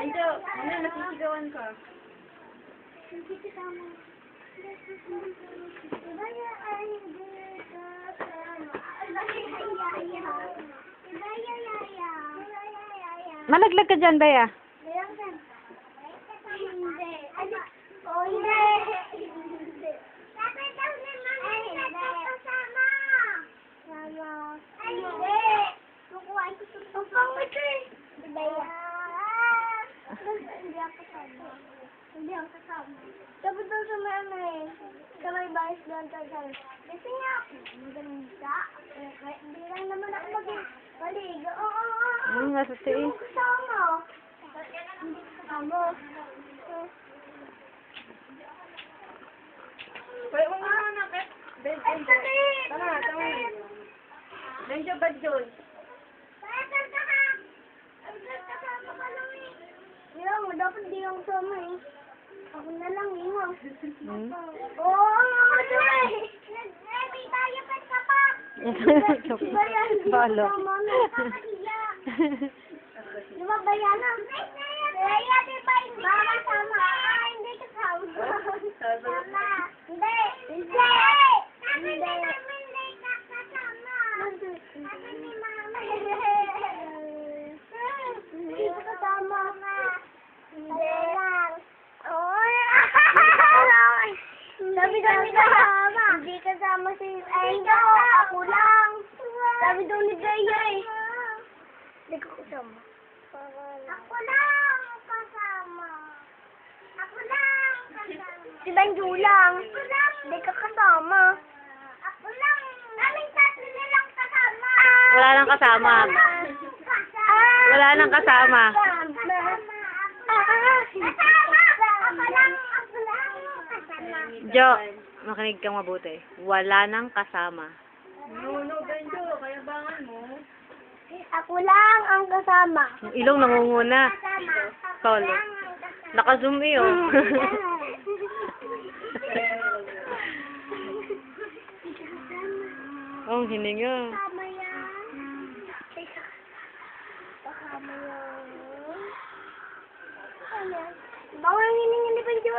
Benjo, ano, nasisigawan ka. Hindi kasama. Ibaya ay hindi kasama. Ibaya yaya. Malaglag ka dyan, Bea. Hindi. Oh, hindi. Hindi. Dapat daw naman hindi kasama. Sama. Ay, hindi. Kukuhaan ko ito. Ang pangit eh. Ibaya. Hindi ako kasama. Hindi ako kasama. Dapat daw sa may ano eh. Sa may bayas doon tayo. Kasi nga, maganda. Hindi lang naman ako mag-maligo. Oo. Nasa Hindi tiis. ko kasama. Hindi ko kasama. Wala mo nga anak eh. Benjo. Tama, tama. Benjo, bad yun? Dapat di ako sama eh. Ako na lang eh. Hmm? Oo, ako eh. Ready tayo pa sa pa. Balo. Di ba bayana? Kaya di ba hindi ka sama? Hindi ka sama. Sama. Hindi. Hindi. Hindi ka kasama. Sabi ni mama. Hindi ka kasama. Hindi lang. Oy. Sabi daw ni kasama. Hindi kasama si Enzo. Ako lang. Sabi daw ni Gaya eh. Hindi ko kasama. Ako lang kasama. Ako lang kasama. Si Benjo lang. Ako lang. Hindi ka kasama. Ako lang. Kaming tatlo na lang kasama. Wala nang kasama. Wala nang kasama. Kasama. Ako lang. Ako lang kasama. Jo, makinig kang mabuti. Wala nang kasama. No, Benjo, kaya bangan mo. Ako lang ang kasama. Yung ilong nangunguna. Kasama. Solo. Naka-zoom eh, oh. Oh, hininga. Kasama yan. Kasama yan. Bawal ang hininga ni Benjo.